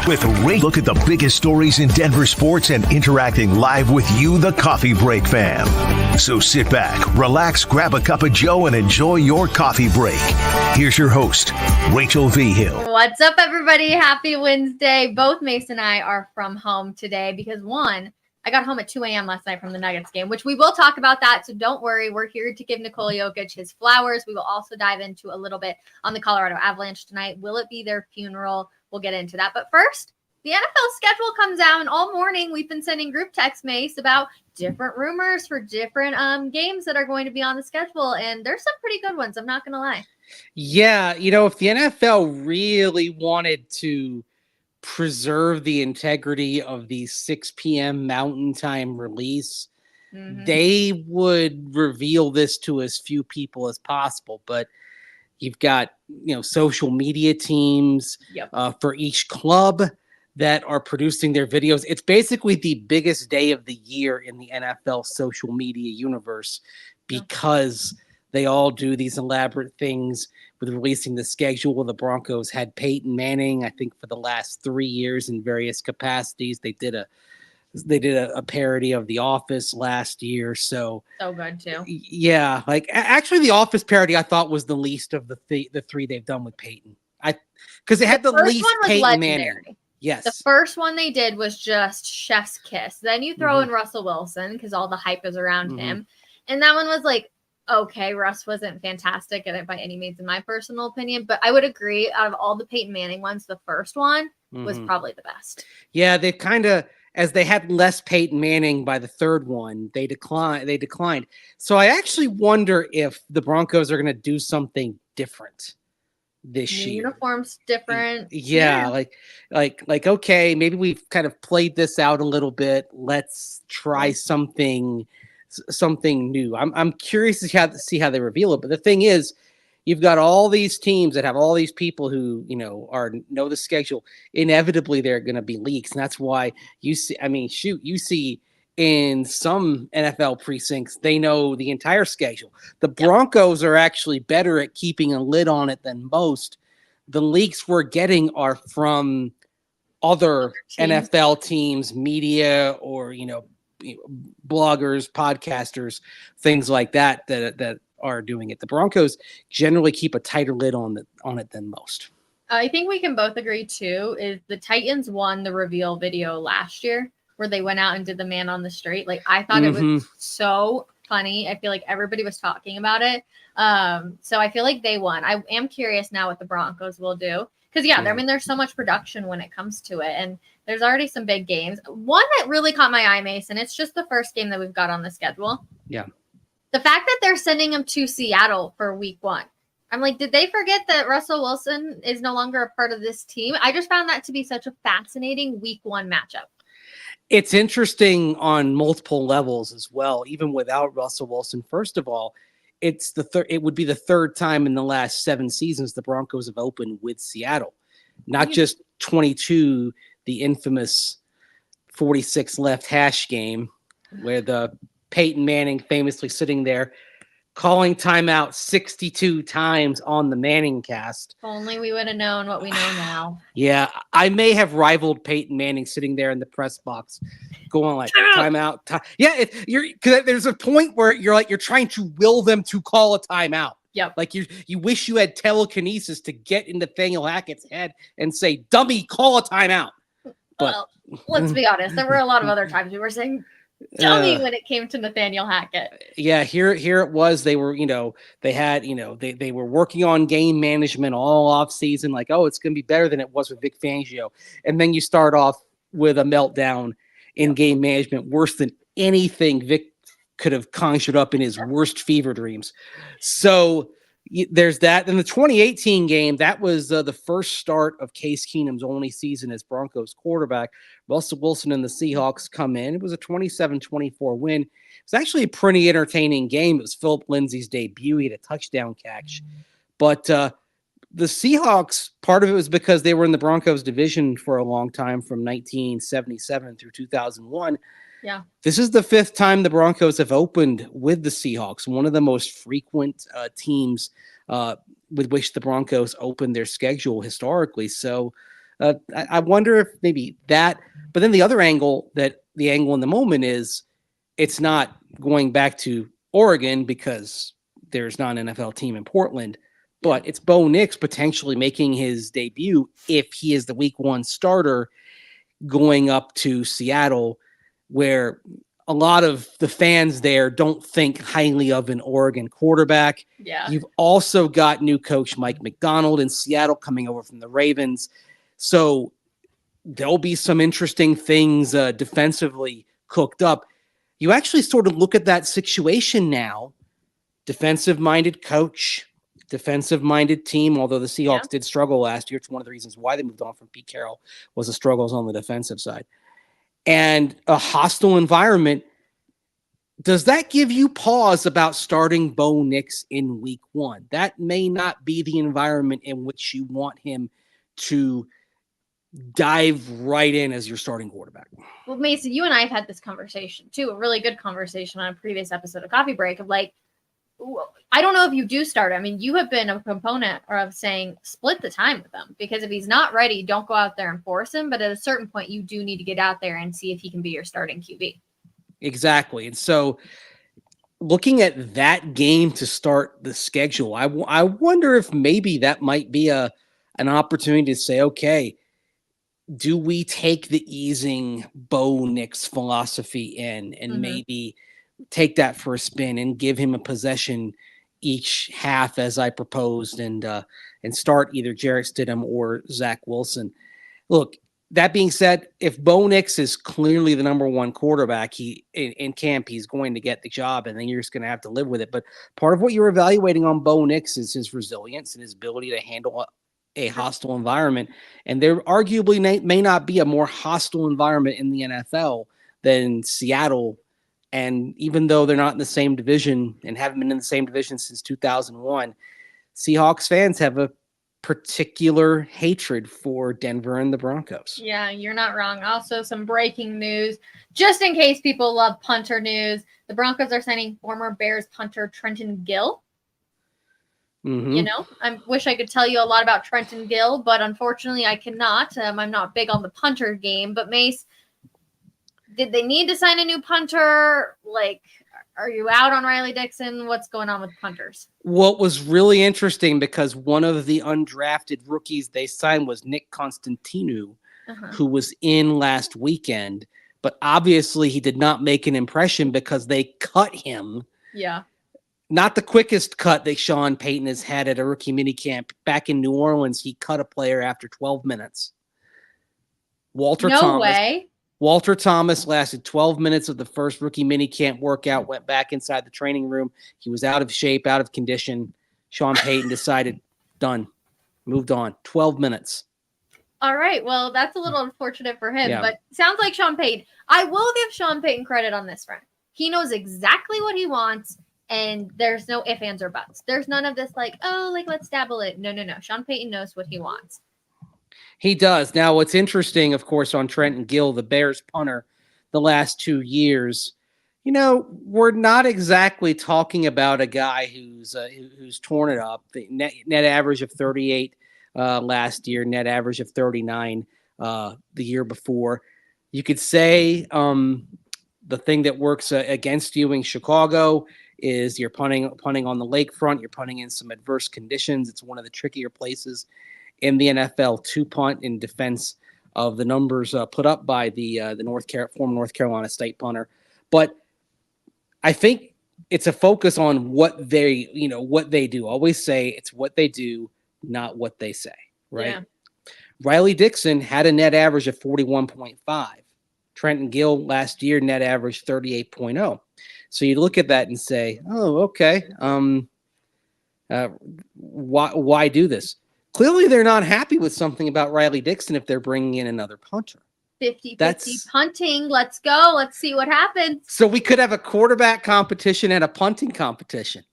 with Ray. Look at the biggest stories in Denver sports and interacting live with you, the Coffee Break fam. So sit back, relax, grab a cup of Joe, and enjoy your coffee break. Here's your host, Rachel Vigil. What's up, everybody? Happy Wednesday. Both Mace and I are from home today because, one, I got home at 2 a.m. last night from the Nuggets game, which we will talk about that, so don't worry. We're here to give Nikola Jokic his flowers. We will also dive into a little bit on the Colorado Avalanche tonight. Will it be their funeral? We'll get into that. But first, the NFL schedule comes out, and all morning we've been sending group text, Mace, about different rumors for different games that are going to be on the schedule, and there's some pretty good ones, I'm not going to lie. Yeah, if the NFL really wanted to preserve the integrity of the 6 p.m. Mountain Time release, they would reveal this to as few people as possible. But you've got, social media teams for each club that are producing their videos. It's basically the biggest day of the year in the NFL social media universe because they all do these elaborate things with releasing the schedule. The Broncos had Peyton Manning, I think, for the last 3 years in various capacities. They did a parody of The Office last year. So good too. Yeah, actually, The Office parody I thought was the least of the three they've done with Peyton. Because they had the least Peyton Manning. Yes. The first one they did was just chef's kiss. Then you throw in Russell Wilson because all the hype is around him. And that one was like, okay, Russ wasn't fantastic at it by any means, in my personal opinion. But I would agree, out of all the Peyton Manning ones, the first one was probably the best. Yeah, they kind of, as they had less Peyton Manning by the third one, they declined. So I actually wonder if the Broncos are going to do something different this year. Uniforms different. Yeah, like okay, maybe we've kind of played this out a little bit. Let's try something new. I'm curious to see how they reveal it. But the thing is, you've got all these teams that have all these people who know the schedule. Inevitably, there are going to be leaks, and that's why you see in some NFL precincts, they know the entire schedule. The Broncos are actually better at keeping a lid on it than most. The leaks we're getting are from other NFL teams, media, or bloggers, podcasters, things like that are doing it. The Broncos generally keep a tighter lid on it than most. I think we can both agree too is the Titans won the reveal video last year where they went out and did the man on the street. I thought it was so funny. I feel like everybody was talking about it. So I feel like they won. I am curious now what the Broncos will do. Because, there's so much production when it comes to it. And there's already some big games. One that really caught my eye, Mason, it's just the first game that we've got on the schedule. Yeah. The fact that they're sending him to Seattle for week 1. I'm like, did they forget that Russell Wilson is no longer a part of this team? I just found that to be such a fascinating week 1 matchup. It's interesting on multiple levels as well, even without Russell Wilson. First of all, it would be the third time in the last 7 seasons the Broncos have opened with Seattle. Not just 22, the infamous 46 left hash game where the Peyton Manning famously sitting there calling timeout 62 times on the Manning cast. If only we would have known what we know now. Yeah, I may have rivaled Peyton Manning sitting there in the press box going like timeout. Yeah, because there's a point where you're trying to will them to call a timeout. Yep. Like you wish you had telekinesis to get in Nathaniel Hackett's head and say, dummy, call a timeout. But let's be honest. There were a lot of other times we were saying dummy when it came to Nathaniel Hackett. Yeah, here it was. They were, they were working on game management all off season. Like, oh, it's going to be better than it was with Vic Fangio. And then you start off with a meltdown in game management, worse than anything Vic could have conjured up in his worst fever dreams. So there's that. In the 2018 game, that was the first start of Case Keenum's only season as Broncos quarterback. Russell Wilson and the Seahawks come in. It was a 27-24 win. It was actually a pretty entertaining game. It was Philip Lindsay's debut. He had a touchdown catch. But the Seahawks, part of it was because they were in the Broncos division for a long time from 1977 through 2001. Yeah. This is the 5th time the Broncos have opened with the Seahawks, one of the most frequent teams with which the Broncos open their schedule historically. So I wonder if maybe that, but then the angle in the moment is it's not going back to Oregon because there's not an NFL team in Portland, but it's Bo Nix potentially making his debut if he is the week 1 starter going up to Seattle, where a lot of the fans there don't think highly of an Oregon quarterback. Yeah. You've also got new coach Mike McDonald in Seattle coming over from the Ravens. So there'll be some interesting things defensively cooked up. You actually sort of look at that situation now. Defensive-minded coach, defensive-minded team, although the Seahawks did struggle last year. It's one of the reasons why they moved on from Pete Carroll was the struggles on the defensive side. And a hostile environment. Does that give you pause about starting Bo Nix in week 1? That may not be the environment in which you want him to dive right in as your starting quarterback. Well, Mason, you and I have had this conversation too, a really good conversation on a previous episode of Coffee Break of like, I don't know if you do start. I mean, you have been a proponent of saying split the time with him because if he's not ready, don't go out there and force him. But at a certain point, you do need to get out there and see if he can be your starting QB. Exactly. And so looking at that game to start the schedule, I wonder if maybe that might be an opportunity to say, okay, do we take the easing Bo Nix philosophy in and maybe take that for a spin and give him a possession each half as I proposed and start either Jarrett Stidham or Zach Wilson. Look, that being said, if Bo Nix is clearly the number 1 quarterback in camp, he's going to get the job and then you're just going to have to live with it. But part of what you're evaluating on Bo Nix is his resilience and his ability to handle a hostile environment. And there arguably may not be a more hostile environment in the NFL than Seattle. And even though they're not in the same division and haven't been in the same division since 2001, Seahawks fans have a particular hatred for Denver and the Broncos. Yeah, you're not wrong. Also, some breaking news, just in case people love punter news. The Broncos are signing former Bears punter Trenton Gill. You know, I wish I could tell you a lot about Trenton Gill, but unfortunately I cannot. I'm not big on the punter game. But Mace, did they need to sign a new punter? Like, are you out on Riley Dixon? What's going on with punters? What was really interesting because one of the undrafted rookies they signed was Nick Constantinu, who was in last weekend. But obviously he did not make an impression because they cut him. Yeah. Not the quickest cut that Sean Payton has had at a rookie minicamp. Back in New Orleans, he cut a player after 12 minutes. Walter Thomas lasted 12 minutes of the first rookie minicamp workout, went back inside the training room. He was out of shape, out of condition. Sean Payton decided, done, moved on. 12 minutes. All right. Well, that's a little unfortunate for him, Yeah. but sounds like Sean Payton. I will give Sean Payton credit on this front. He knows exactly what he wants. And there's no ifs, ands, or buts. There's none of this like, oh, like, let's dabble it. No. Sean Payton knows what he wants. He does. Now, what's interesting, of course, on Trenton Gill, the Bears punter, the last 2 years, you know, we're not exactly talking about a guy who's torn it up. The net average of 38 last year, net average of 39 the year before. You could say the thing that works against you in Chicago is you're punting on the lakefront. You're punting in some adverse conditions. It's one of the trickier places in the NFL to punt in defense of the numbers put up by the former North Carolina State punter. But I think it's a focus on what they do. I always say it's what they do, not what they say, right? Yeah. Riley Dixon had a net average of 41.5. Trenton Gill last year net average 38.0. So you look at that and say, oh, okay. Why do this? Clearly, they're not happy with something about Riley Dixon if they're bringing in another punter. 50-50 punting. Let's go. Let's see what happens. So we could have a quarterback competition and a punting competition.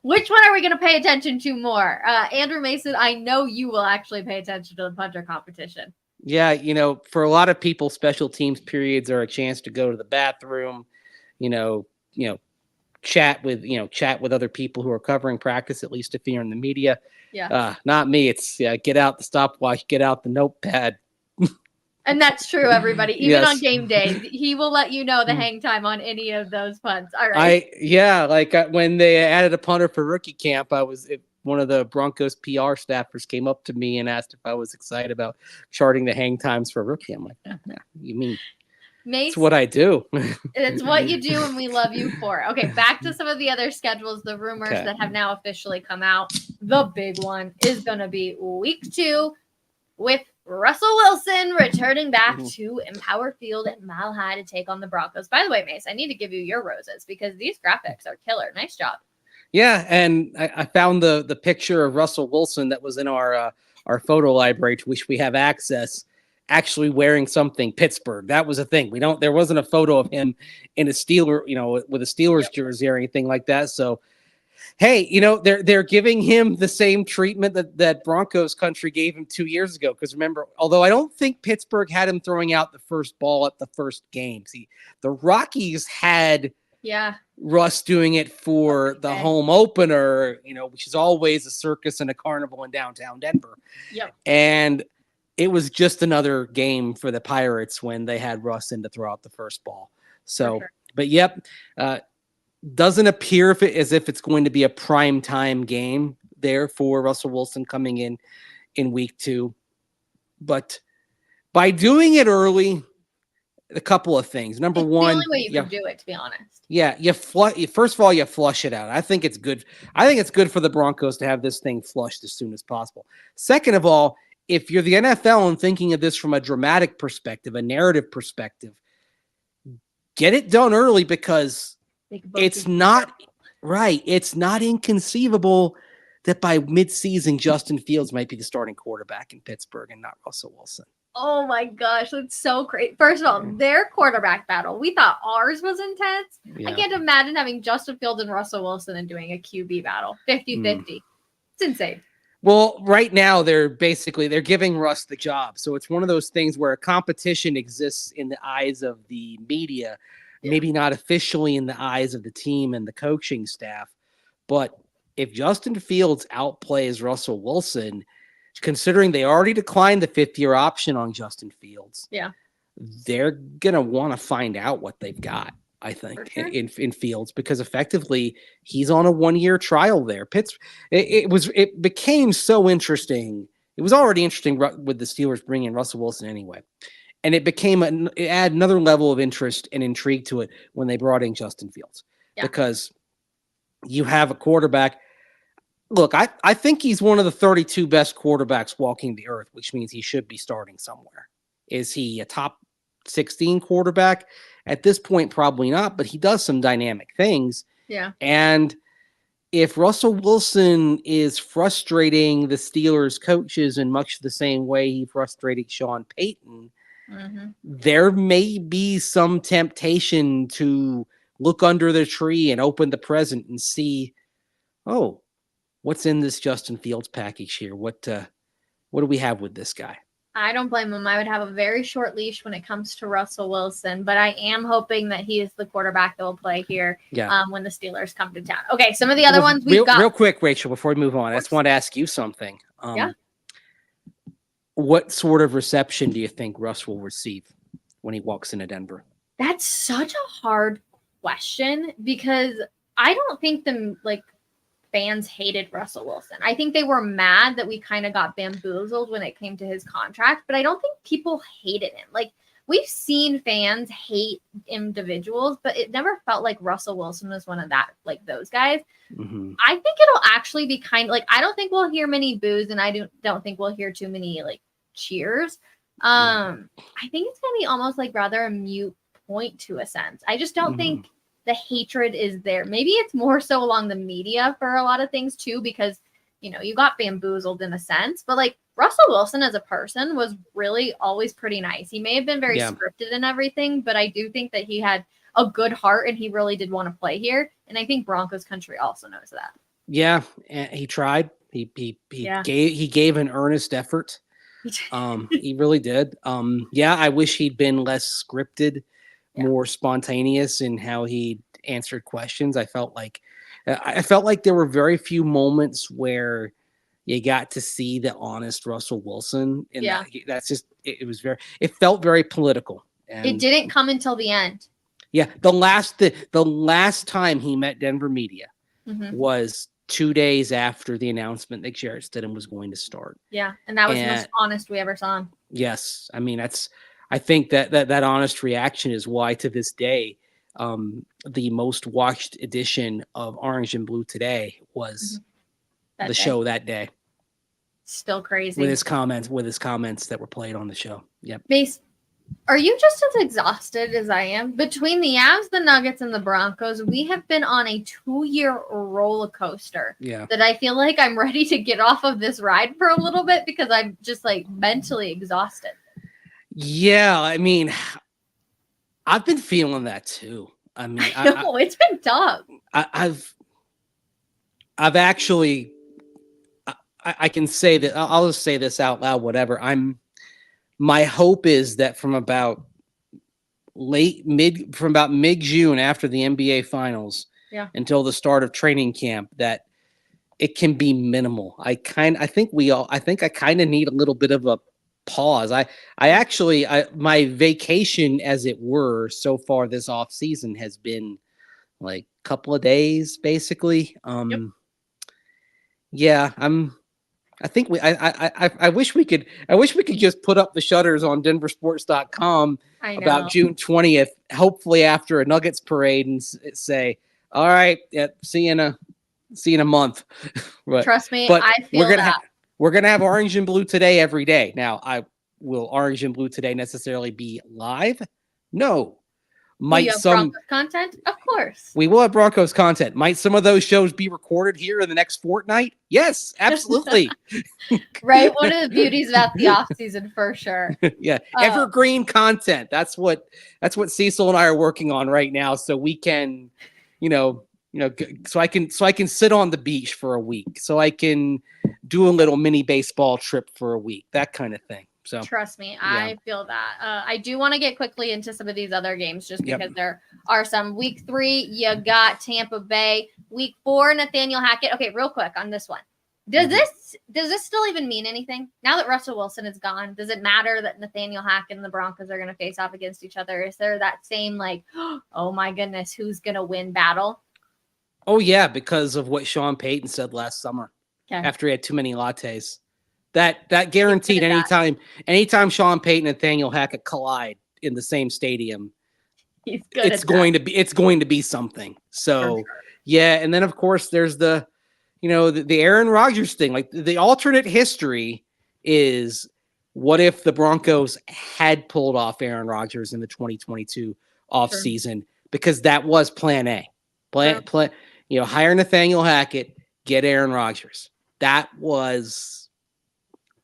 Which one are we going to pay attention to more? Andrew Mason, I know you will actually pay attention to the punter competition. Yeah, you know, for a lot of people, special teams periods are a chance to go to the bathroom, chat with other people who are covering practice, at least if you're in the media. Yeah. Not me. It's get out the stopwatch, get out the notepad, And that's true, everybody. Even on Yes. game day, he will let you know the hang time on any of those punts. All right. When they added a punter for rookie camp, one of the Broncos PR staffers came up to me and asked if I was excited about charting the hang times for rookie. I'm like, yeah, you mean Mace, it's what I do. it's what you do, and we love you for it. Okay, back to some of the other schedules, the rumors that have now officially come out. The big one is going to be week 2 with Russell Wilson returning back to Empower Field at Mile High to take on the Broncos. By the way, Mace, I need to give you your roses because these graphics are killer. Nice job. Yeah, and I found the picture of Russell Wilson that was in our photo library, to which we have access, actually wearing something Pittsburgh. That was a thing. There wasn't a photo of him in a Steeler, with a Steelers jersey or anything like that. So, hey, they're giving him the same treatment that Broncos country gave him 2 years ago. Because remember, although I don't think Pittsburgh had him throwing out the first ball at the first game. See, the Rockies had Russ doing it for the home opener, which is always a circus and a carnival in downtown Denver. Yep. And it was just another game for the Pirates when they had Russ in to throw out the first ball. So, but doesn't appear as if it's going to be a prime time game there for Russell Wilson coming in week 2. But by doing it early, a couple of things. Number one, the only way you can do it, to be honest. Yeah, first of all, you flush it out. I think it's good. I think it's good for the Broncos to have this thing flushed as soon as possible. Second of all, if you're the NFL and thinking of this from a dramatic perspective, a narrative perspective, get it done early because it's not inconceivable that by midseason Justin Fields might be the starting quarterback in Pittsburgh and not Russell Wilson. Oh my gosh, that's so great. First of all, their quarterback battle, we thought ours was intense. Yeah. I can't imagine having Justin Fields and Russell Wilson and doing a QB battle, 50-50. It's insane. Well, right now they're giving Russ the job. So it's one of those things where a competition exists in the eyes of the media, maybe not officially in the eyes of the team and the coaching staff. But if Justin Fields outplays Russell Wilson, considering they already declined the 5th-year option on Justin Fields, they're going to want to find out what they've got, I think, in Fields, because effectively he's on a 1-year trial there. It became so interesting. It was already interesting with the Steelers bringing Russell Wilson anyway. And it added another level of interest and intrigue to it when they brought in Justin Fields, because you have a quarterback. Look, I think he's one of the 32 best quarterbacks walking the earth, which means he should be starting somewhere. Is he a top 16 quarterback? At this point, probably not, but he does some dynamic things. Yeah. And if Russell Wilson is frustrating the Steelers coaches in much the same way he frustrated Sean Payton, there may be some temptation to look under the tree and open the present and see, what's in this Justin Fields package here? What do we have with this guy? I don't blame him. I would have a very short leash when it comes to Russell Wilson, but I am hoping that he is the quarterback that will play here when the Steelers come to town. Okay, some of the other ones we've got. Real quick, Rachel, before we move on, I just want to ask you something. What sort of reception do you think Russ will receive when he walks into Denver? That's such a hard question because I don't think fans hated Russell Wilson. I think they were mad that we kind of got bamboozled when it came to his contract, but I don't think people hated him. We've seen fans hate individuals, but it never felt like Russell Wilson was one of those guys. Mm-hmm. I think it'll actually be I don't think we'll hear many boos, and I don't think we'll hear too many cheers. I think it's going to be almost rather a mute point to a sense. I just don't think the hatred is there. Maybe it's more so along the media for a lot of things too, because, you got bamboozled in a sense, but Russell Wilson as a person was really always pretty nice. He may have been very scripted and everything, but I do think that he had a good heart and he really did want to play here. And I think Broncos country also knows that. Yeah. He tried. He gave an earnest effort. He really did. I wish he'd been less scripted, more spontaneous in how he answered questions. I felt like there were very few moments where You got to see the honest Russell Wilson. And Yeah. that's just, it felt very political. And It didn't come until the end. Yeah. The last time he met Denver media was 2 days after the announcement that Jarrett Stidham was going to start. Yeah. And that was the most honest we ever saw him. Yes. I mean, I think that honest reaction is why to this day, the most watched edition of Orange and Blue Today was show that day. Still crazy. With his comments that were played on the show. Yep. Mace, are you just as exhausted as I am? Between the Avs, the Nuggets, and the Broncos, we have been on a 2-year roller coaster. Yeah. That I feel like I'm ready to get off of this ride for a little bit because I'm just like mentally exhausted. Yeah, I mean, I've been feeling that too. I mean, it's been tough. I've actually, I can say that I'll just say this out loud. Whatever. My hope is that from about mid-June after the NBA Finals, until the start of training camp, that it can be minimal. I kind of need a little bit of a pause. My vacation, as it were, so far this off season has been like a couple of days, basically. Yeah, I wish we could just put up the shutters on denversports.com about June 20th, hopefully after a Nuggets parade, and say, all right, see you in a month. Trust me, I feel we're going to have Orange and Blue Today every day. Now, will Orange and Blue Today necessarily be live? No. Might Broncos content? Of course. We will have Broncos content. Might some of those shows be recorded here in the next fortnight? Yes, absolutely. Right. One of the beauties about the off season for sure. Yeah. Evergreen content. That's what Cecil and I are working on right now. So we can, so I can sit on the beach for a week. So I can do a little mini baseball trip for a week, that kind of thing. So trust me, I feel that. I do want to get quickly into some of these other games just because there are some. Week 3, you got Tampa Bay. Week 4, Nathaniel Hackett. Okay, real quick on this one. Does this still even mean anything? Now that Russell Wilson is gone, does it matter that Nathaniel Hackett and the Broncos are going to face off against each other? Is there that same oh my goodness, who's going to win battle? Oh yeah, because of what Sean Payton said last summer after he had too many lattes. That guaranteed anytime Sean Payton and Nathaniel Hackett collide in the same stadium, it's going to be something. So yeah, and then of course there's the Aaron Rodgers thing. Like the alternate history is, what if the Broncos had pulled off Aaron Rodgers in the 2022 offseason? Because that was plan A. Hire Nathaniel Hackett, get Aaron Rodgers. That was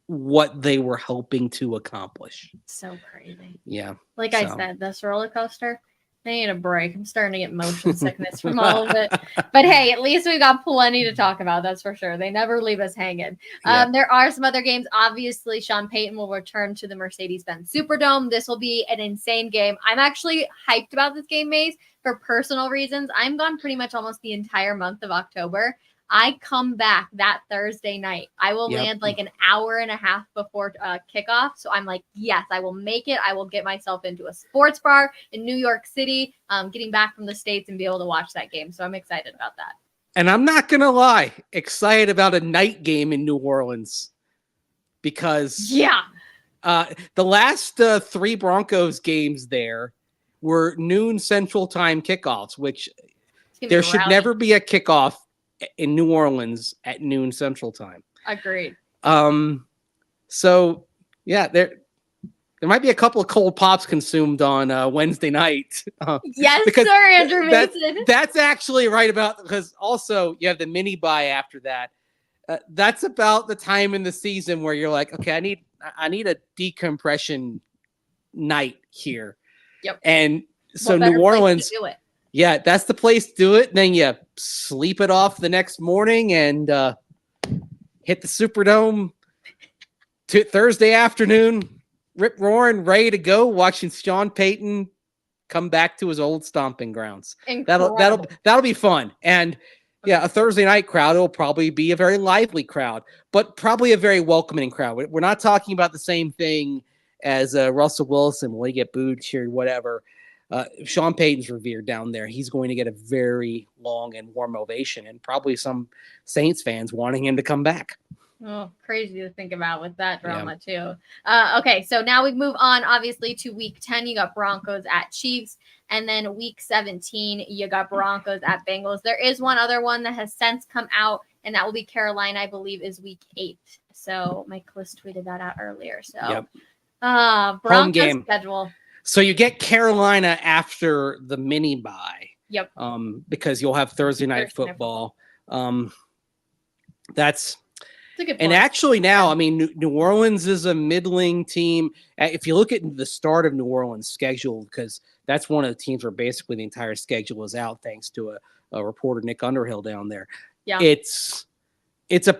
what they were hoping to accomplish. So crazy. Yeah. I said, this roller coaster, I need a break. I'm starting to get motion sickness from all of it. But hey, at least we got plenty to talk about. That's for sure. They never leave us hanging. There are some other games. Obviously, Sean Payton will return to the Mercedes-Benz Superdome. This will be an insane game. I'm actually hyped about this game, Maze, for personal reasons. I'm gone pretty much almost the entire month of October. I come back that Thursday night. I will land an hour and a half before kickoff. So I'm like, yes, I will make it. I will get myself into a sports bar in New York City, getting back from the States and be able to watch that game. So I'm excited about that. And I'm not going to lie, excited about a night game in New Orleans because the last 3 Broncos games there were noon Central Time kickoffs, which there should never be a kickoff in New Orleans at noon Central Time. Agreed. So yeah, there might be a couple of cold pops consumed on Wednesday night. Yes, sir, Andrew Mason. That's actually right because also you have the mini bye after that. That's about the time in the season where you're like, okay, I need a decompression night here. Yep. And so New Orleans, do it. Yeah, that's the place to do it. Then you sleep it off the next morning and hit the Superdome Thursday afternoon, rip roaring, ready to go, watching Sean Payton come back to his old stomping grounds. Incredible. That'll be fun. And Yeah, a Thursday night crowd will probably be a very lively crowd, but probably a very welcoming crowd. We're not talking about the same thing as Russell Wilson when he get booed, cheered, whatever. If Sean Payton's revered down there, he's going to get a very long and warm ovation, and probably some Saints fans wanting him to come back. Oh, crazy to think about with that drama too. Okay, so now we move on, obviously, to week 10. You got Broncos at Chiefs. And then week 17, you got Broncos at Bengals. There is one other one that has since come out, and that will be Carolina, I believe, is week 8. So Mike Kliss tweeted that out earlier. So Broncos schedule. So you get Carolina after the mini bye. Yep. Because you'll have Thursday night football. That's a good point. And actually now, I mean, New Orleans is a middling team. If you look at the start of New Orleans' schedule, because that's one of the teams where basically the entire schedule is out thanks to a reporter, Nick Underhill, down there. Yeah. It's a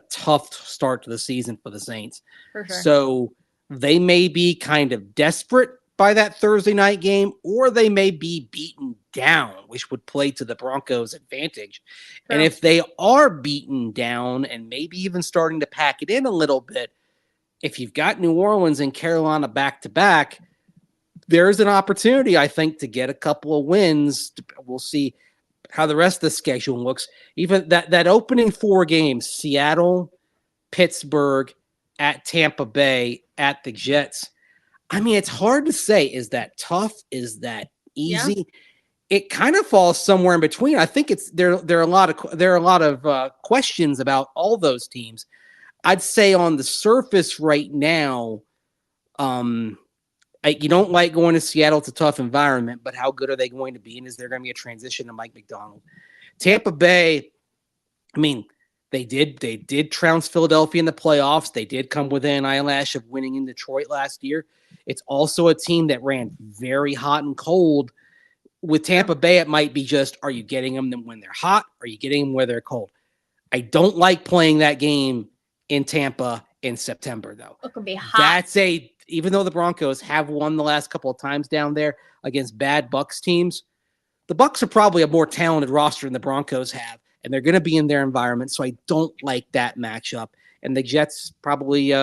tough start to the season for the Saints. For sure. So they may be kind of desperate by that Thursday night game, or they may be beaten down, which would play to the Broncos' advantage. Sure. And if they are beaten down and maybe even starting to pack it in a little bit, if you've got New Orleans and Carolina back-to-back, there's an opportunity, I think, to get a couple of wins. We'll see how the rest of the schedule looks. Even that opening 4 games, Seattle, Pittsburgh, at Tampa Bay, at the Jets. I mean, it's hard to say. Is that tough? Is that easy? Yeah. It kind of falls somewhere in between. I think there are a lot of questions about all those teams. I'd say on the surface right now, you don't like going to Seattle. It's a tough environment, but how good are they going to be? And is there going to be a transition to Mike McDonald? Tampa Bay, I mean, they did trounce Philadelphia in the playoffs. They did come within an eyelash of winning in Detroit last year. It's also a team that ran very hot and cold. With Tampa Bay, it might be just, are you getting them when they're hot? Are you getting them where they're cold? I don't like playing that game in Tampa in September, though. It could be hot. Even though the Broncos have won the last couple of times down there against bad Bucs teams, the Bucs are probably a more talented roster than the Broncos have, and they're going to be in their environment, so I don't like that matchup. And the Jets probably,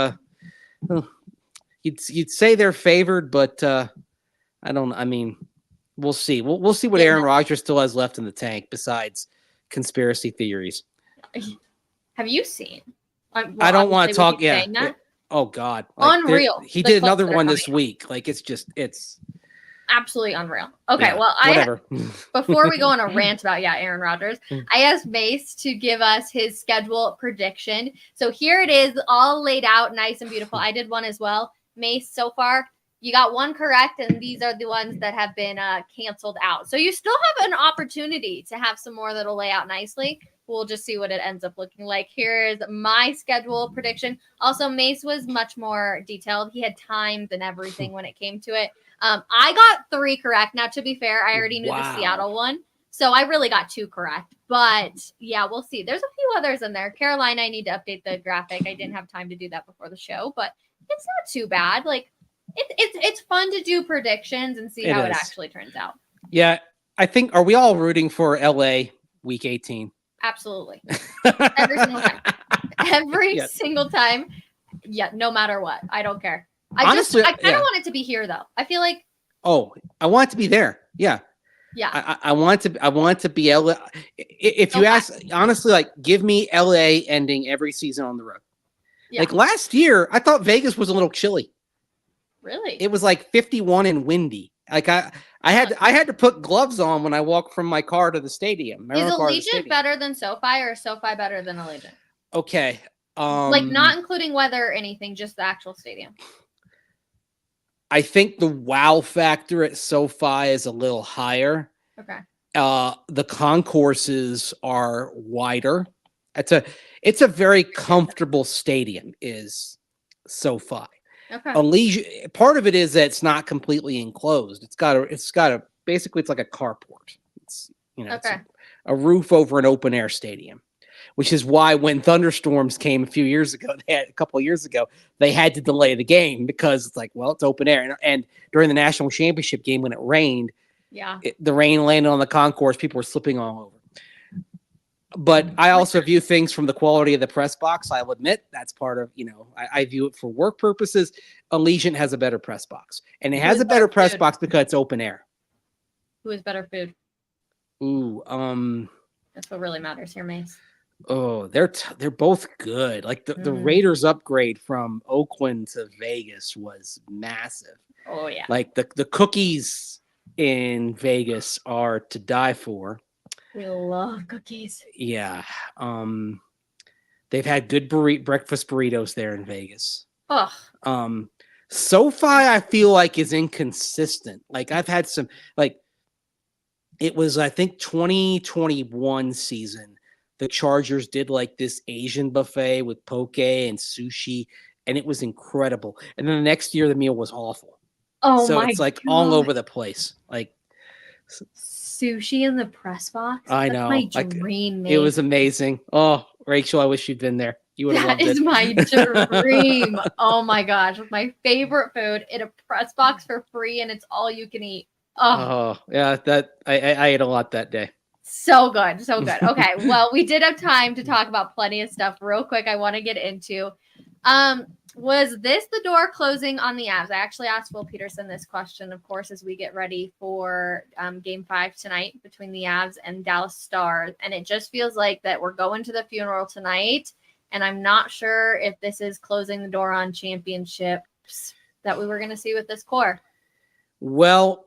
you'd say they're favored, but we'll see. We'll see what Aaron Rodgers still has left in the tank besides conspiracy theories. Have you seen? I don't want to talk. Yeah. Oh God. Unreal. He did another one this week. Like it's absolutely unreal. Okay. Yeah, well, whatever. Before we go on a rant about Aaron Rodgers, I asked Mace to give us his schedule prediction. So here it is, all laid out, nice and beautiful. I did one as well. Mace, so far, you got one correct, and these are the ones that have been canceled out. So you still have an opportunity to have some more that'll lay out nicely. We'll just see what it ends up looking like. Here's my schedule prediction. Also, Mace was much more detailed. He had times and everything when it came to it. I got 3 correct. Now, to be fair, I already knew the Seattle one, so I really got 2 correct. But, yeah, we'll see. There's a few others in there. Carolina, I need to update the graphic. I didn't have time to do that before the show, but it's not too bad. Like, it's fun to do predictions and see how it actually turns out. Yeah, I think, are we all rooting for LA week 18? Absolutely. Every single time. Every single time. Yeah, no matter what. I don't care. I kind of want it to be here, though. I feel like. Oh, I want it to be there. Yeah. Yeah. I want it to be LA. If you ask, honestly, like, give me LA ending every season on the road. Yeah. Like last year, I thought Vegas was a little chilly. Really? It was like 51 and windy. Like I had to put gloves on when I walked from my car to the stadium. Is Allegiant better than SoFi, or is SoFi better than Allegiant? Okay. Like not including weather or anything, just the actual stadium. I think the wow factor at SoFi is a little higher. Okay. The concourses are wider. It's a very comfortable stadium, is SoFi. Okay. Allegiant, part of it is that it's not completely enclosed. It's got a basically it's like a carport. It's it's a roof over an open air stadium, which is why when thunderstorms came a couple of years ago, they had to delay the game because it's like, well, it's open air. And during the national championship game when it rained, the rain landed on the concourse. People were slipping all over. But I also view things from the quality of the press box. I'll admit that's part of, I view it for work purposes. Allegiant has a better press box, and it has a better press box because it's open air. Who has better food? Ooh, That's what really matters here, Mace. Oh, they're both good. Like the Raiders upgrade from Oakland to Vegas was massive. Oh yeah. Like the cookies in Vegas are to die for. We love cookies. Yeah. They've had good breakfast burritos there in Vegas. Oh. SoFi I feel like is inconsistent. Like I've had some it was I think 2021 season. The Chargers did like this Asian buffet with poke and sushi, and it was incredible. And then the next year the meal was awful. Oh so my it's like God. all over the place. Like sushi in the press box. I That's know. my dream, Mace. It was amazing. Oh, Rachel, I wish you'd been there. You would have loved it. That is my dream. Oh my gosh. My favorite food in a press box for free, and it's all you can eat. Oh yeah, that I ate a lot that day. So good. So good. Okay. Well, we did have time to talk about plenty of stuff. Real quick, I want to get into was this the door closing on the Avs? I actually asked Will Peterson this question, of course, as we get ready for Game 5 tonight between the Avs and Dallas Stars. And it just feels like that we're going to the funeral tonight. And I'm not sure if this is closing the door on championships that we were going to see with this core. Well,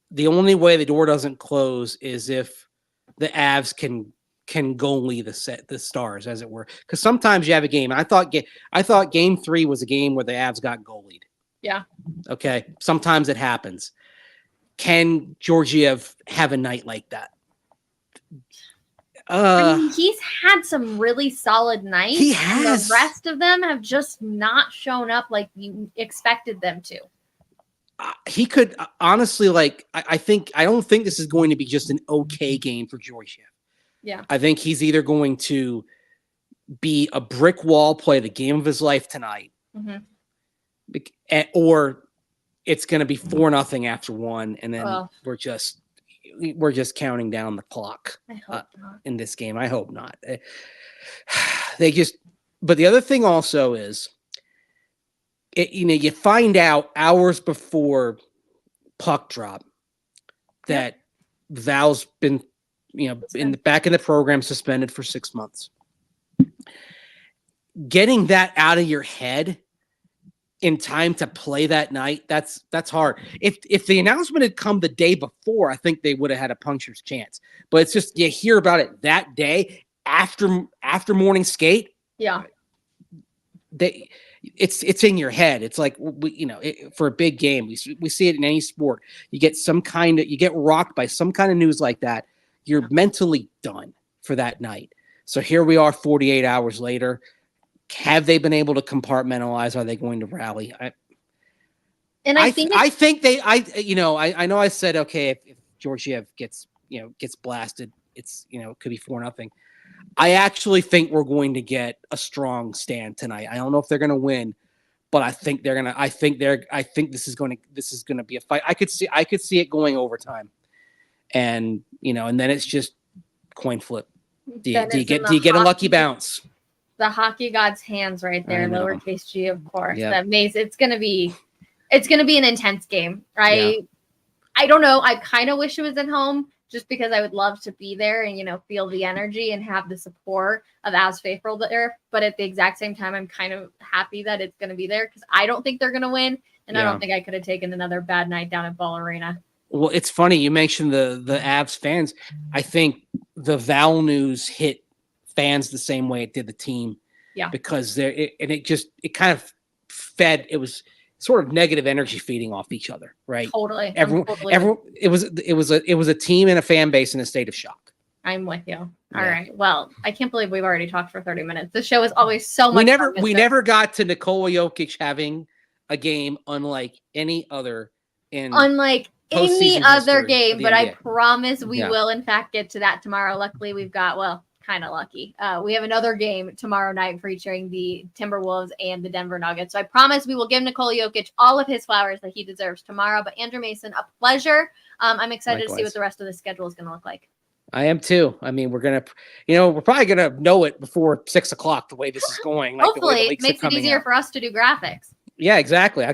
the only way the door doesn't close is if the Avs can goalie the Stars, as it were. Because sometimes you have a game. I thought Game 3 was a game where the Avs got goalied. Yeah. Okay. Sometimes it happens. Can Georgiev have a night like that? I mean, he's had some really solid nights. He has. And the rest of them have just not shown up like you expected them to. He could honestly, I don't think this is going to be just an okay game for Georgiev. Yeah. I think he's either going to be a brick wall, play the game of his life tonight, or it's going to be 4-0 after one, and then we're just counting down the clock in this game. I hope not. But the other thing also is, you find out hours before puck drop that Val's been, back in the program, suspended for 6 months. Getting that out of your head in time to play that night, that's hard. If the announcement had come the day before, I think they would have had a puncher's chance. But it's just you hear about it that day after morning skate. Yeah. It's in your head. It's like for a big game, we see it in any sport. You get rocked by some kind of news like that. You're mentally done for that night. So here we are 48 hours later. Have they been able to compartmentalize? Are they going to rally? I know I said, okay, if Georgiev gets blasted, it's, it could be 4-0. I actually think we're going to get a strong stand tonight. I don't know if they're going to win, but I think this is going to be a fight. I could see it going overtime. And, and then it's just coin flip. Do you get a lucky bounce? The hockey god's hands right there, lowercase g, of course. Yep. That makes it's gonna be an intense game, right? Yeah. I don't know. I kind of wish it was at home just because I would love to be there and feel the energy and have the support of Avs faithful there. But at the exact same time, I'm kind of happy that it's gonna be there because I don't think they're gonna win, and I don't think I could have taken another bad night down at Ball Arena. Well, it's funny you mentioned the Avs fans. I think the Val news hit fans the same way it did the team. Yeah. Because it kind of fed, it was sort of negative energy feeding off each other, right? Totally. Everyone it was a team and a fan base in a state of shock. I'm with you. All right. Well, I can't believe we've already talked for 30 minutes. The show is always so much fun. We never got to Nikola Jokic having a game unlike any other game, but I promise we will in fact get to that tomorrow. Luckily, we've got kind of lucky. We have another game tomorrow night featuring the Timberwolves and the Denver Nuggets. So I promise we will give Nikola Jokic all of his flowers that he deserves tomorrow. But Andrew Mason, a pleasure. I'm excited to see what the rest of the schedule is going to look like. I am too. I mean, we're probably gonna know it before 6 o'clock. The way this is going, like Hopefully, the way the it leaks makes are it coming easier out. for us to do graphics. Yeah, exactly.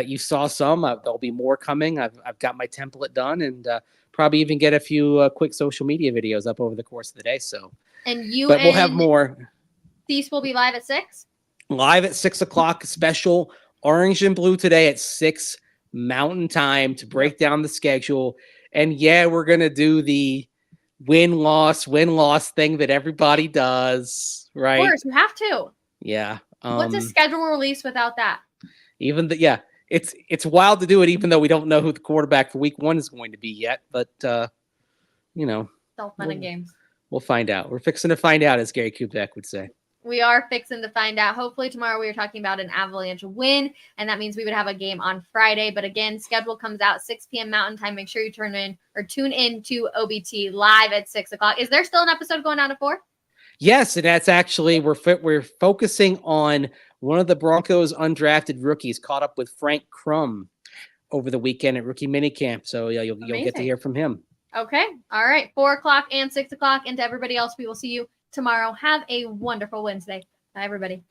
You saw some. There'll be more coming. I've got my template done, and probably even get a few quick social media videos up over the course of the day. So, And you but we'll and have more Thies will be live at 6. live at 6 o'clock. Special orange and blue today at 6 Mountain Time to break down the schedule. And yeah, we're gonna do the win loss thing that everybody does, right? Of course, you have to. Yeah. What's a schedule release without that? It's wild to do it, even though we don't know who the quarterback for week 1 is going to be yet. But It's all fun and games. We'll find out. We're fixing to find out, as Gary Kubiak would say. We are fixing to find out. Hopefully tomorrow we are talking about an Avalanche win, and that means we would have a game on Friday. But again, schedule comes out 6 p.m. Mountain Time. Make sure you tune in to OBT live at 6 o'clock. Is there still an episode going on at 4? Yes, and that's actually we're focusing on one of the Broncos undrafted rookies caught up with Frank Crum over the weekend at rookie minicamp. So yeah, you'll get to hear from him. Okay. All right. 4 o'clock and 6 o'clock. And to everybody else, we will see you tomorrow. Have a wonderful Wednesday. Bye, everybody.